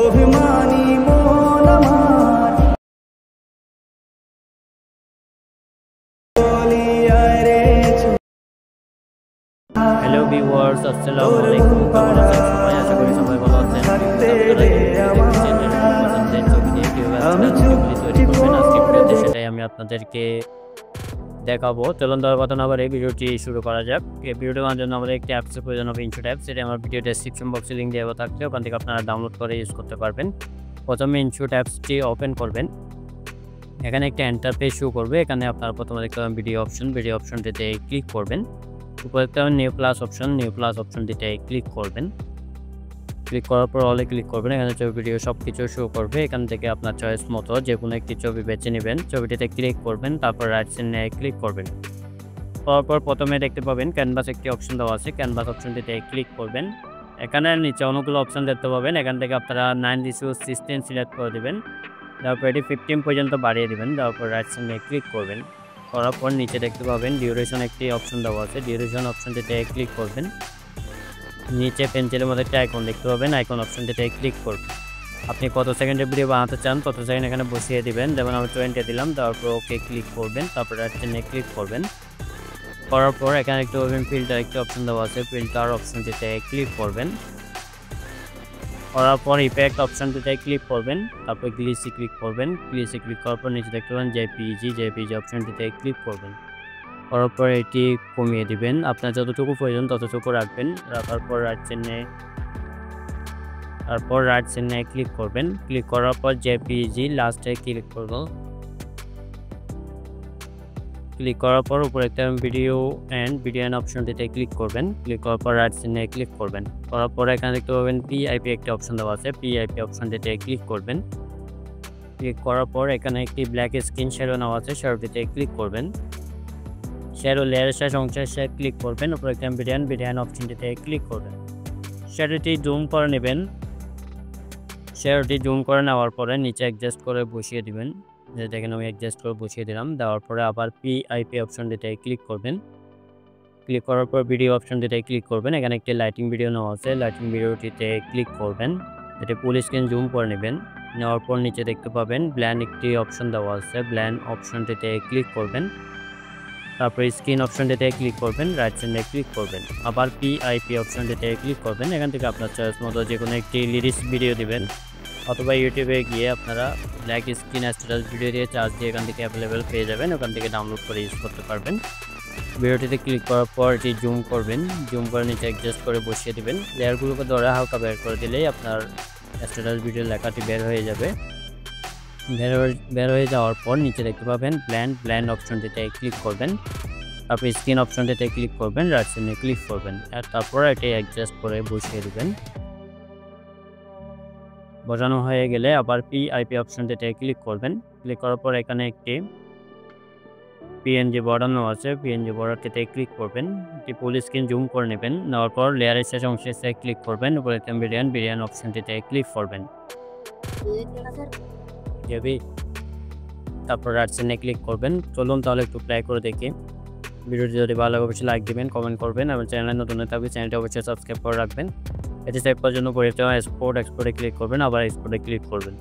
অভিমানী মন আমার হ্যালো ভিউয়ার্স, আসসালামু আলাইকুম। কেমন আছেন সবাই? আশা করি সবাই ভালো আছেন। সেটাই আমি আপনাদেরকে দেখাবো। চলুন দেওয়ার কথা না বলে ভিডিওটি শুরু করা যাক। এই ভিডিওটি বানানোর জন্য আমাদের একটি অ্যাপসের প্রয়োজন হবে, ইনশট অ্যাপ। সেটা আমার ভিডিও ডেসক্রিপশন বক্সে লিঙ্ক দেওয়া থাকবে, ওখান থেকে আপনারা ডাউনলোড করে ইউজ করতে পারবেন। প্রথমে ইনশট অ্যাপসটি ওপেন করবেন। এখানে একটা ইন্টারফেস শো করবে। এখানে আপনারা প্রথমে দেখতে পাবেন ভিডিও অপশনটিতে ক্লিক করবেন। উপরে দেখতে পাবেন নিউ প্লাস অপশনটিতে ক্লিক করবেন। ক্লিক করার পর অলে ক্লিক করবেন। এখানে ছবি ভিডিও সব কিছু শো করবে। এখান থেকে আপনার চয়েস মতো যে কোনো একটি ছবি বেছে নেবেন। ছবিটিতে ক্লিক করবেন, তারপর রাইট সাইডে ক্লিক করবেন। তারপর প্রথমে দেখতে পাবেন ক্যানভাস একটি অপশন দেওয়া আছে। ক্যানভাস অপশনটিতে ক্লিক করবেন। এখানে নিচে অনেকগুলো অপশন দেখতে পাবেন। এখান থেকে আপনারা 9 রিসোর্স সিস্টেম সিলেক্ট করে দেবেন। তারপর এটি 15 পর্যন্ত বাড়িয়ে দেবেন। তারপর রাইট সাইডে ক্লিক করবেন। করার পর নিচে দেখতে পাবেন ডিউরেশন একটি অপশন দেওয়া আছে। ডিউরেশন অপশনটিতে ক্লিক করবেন। নিচে পেন্সিলের মধ্যে একটা আইকন দেখতে পাবেন। আইকন অপশনটিতে ক্লিক করবেন। আপনি কত সেকেন্ডের ভিডিও বানাতে চান তত সেকেন্ড এখানে বসিয়ে দিবেন। যেমন আমি 20 দিলাম। তারপর ওকে ক্লিক করবেন। তারপর রাইট সাইডে ক্লিক করবেন। করার পর এখানে একটু ফিল্টার একটি অপশন দেওয়া আছে। ফিল্টার অপশনটিতে ক্লিক করবেন। করার পর ইফেক্ট অপশনটিতে ক্লিক করবেন। তারপর গ্লিসি ক্লিক করবেন। গ্লিসি ক্লিক করার পর নিচে দেখতে পাবেন জেপিজি অপশনটিতে ক্লিক করবেন। করার পর এটি কমিয়ে দিবেন। আপনার যতটুকু প্রয়োজন ততটুকু রাখবেন। রাখার পর রাইট সাইডে ক্লিক করবেন। ক্লিক করার পর জেপিজি লাস্টে ক্লিক করব। ক্লিক করার পর উপরে একটা ভিডিও এন্ড অপশনটিতে ক্লিক করবেন। ক্লিক করার পর রাইট সাইডে ক্লিক করবেন। করার পর এখানে দেখতে পাবেন পিআইপি একটা অপশন দেওয়া আছে। পিআইপি অপশনটিতে ক্লিক করবেন। ক্লিক করার পর এখানে একটি ব্ল্যাক স্ক্রিন শ্যাডো নেওয়া আছে। শ্যাডোটিতে ক্লিক করবেন। শ্যাডো লেয়ারের শেষ অংশে ক্লিক করবেন। উপরে একটা বিডিয়ান অপশনটিতে ক্লিক করবেন। শ্যাডোটি জুম করে নেবেন। শ্যাডোটি জুম করে নেওয়ার পরে নিচে অ্যাডজাস্ট করে বসিয়ে দিবেন। দেখেন আমি অ্যাডজাস্ট করে বসিয়ে দিলাম। দেওয়ার পরে আবার পিআইপি অপশনটিতে ক্লিক করবেন। ক্লিক করার পর ভিডিও অপশনটিতে ক্লিক করবেন। এখানে একটি লাইটিং ভিডিও নেওয়া আছে। লাইটিং ভিডিওটিতে ক্লিক করবেন। এটি ফুল স্ক্রিন জুম করে নেবেন। নেওয়ার পর নিচে দেখতে পাবেন ব্ল্যান্ড একটি অপশন দেওয়া আছে। ব্ল্যান্ড অপশনটিতে ক্লিক করবেন। তারপর স্ক্রিন অপশনটিতে ক্লিক করবেন। রাইট সাইডে ক্লিক করবেন। আবার পিআইপি অপশনটিতে ক্লিক করবেন। এখান থেকে আপনার চয়েস মতো যে কোনো একটি লিরিক্স ভিডিও দিবেন, অথবা ইউটিউবে গিয়ে আপনারা ব্ল্যাক স্ক্রিন স্ট্যাটাস ভিডিও দিয়ে চার্জ দিয়ে এখান থেকে অ্যাভেলেবেল পেয়ে যাবেন। ওখান থেকে ডাউনলোড করে ইউজ করতে পারবেন। ভিডিওটিতে ক্লিক করার পর এটি জুম করবেন। জুম করে নিচে অ্যাডজাস্ট করে বসিয়ে দেবেন। লেয়ারগুলোকে ধরে হালকা বের করে দিলেই আপনার স্ট্যাটাস ভিডিও লেখাটি বের হয়ে যাবে। বের হয়ে যাওয়ার পর নিচে দেখতে পাবেন ব্ল্যান্ড অপশনটিতে ক্লিক করবেন। তারপর স্ক্রিন অপশনটিতে ক্লিক করবেন। রাইট সাইডে ক্লিক করবেন। আর তারপর এটি অ্যাডজাস্ট করে বসিয়ে দেবেন। বোঝানো হয়ে গেলে আবার পিআইপি অপশনটিতে ক্লিক করবেন। ক্লিক করার পর এখানে একটি পিএনজি বর্ডার নেওয়া আছে। পিএনজি বর্ডারটিতে ক্লিক করবেন। এটি ফুল স্ক্রিন জুম করে নেবেন। নেওয়ার পর লেয়ারের শেষ অংশে ক্লিক করবেন। উপরে বিডিয়ান অপশনটিতে ক্লিক করবেন। তারপর রাইট সাইডে ক্লিক করবেন। চলুন তাহলে একটু প্লে করে দেখি। ভিডিওটি যদি ভালো লাগে অবশ্যই লাইক দিবেন, কমেন্ট করবেন এবং চ্যানেলে নতুন হয়ে থাকবে চ্যানেলটি অবশ্যই সাবস্ক্রাইব করে রাখবেন। এটি সেভ করার জন্য এক্সপোর্টে ক্লিক করবেন। আবার এক্সপোর্টে ক্লিক করবেন।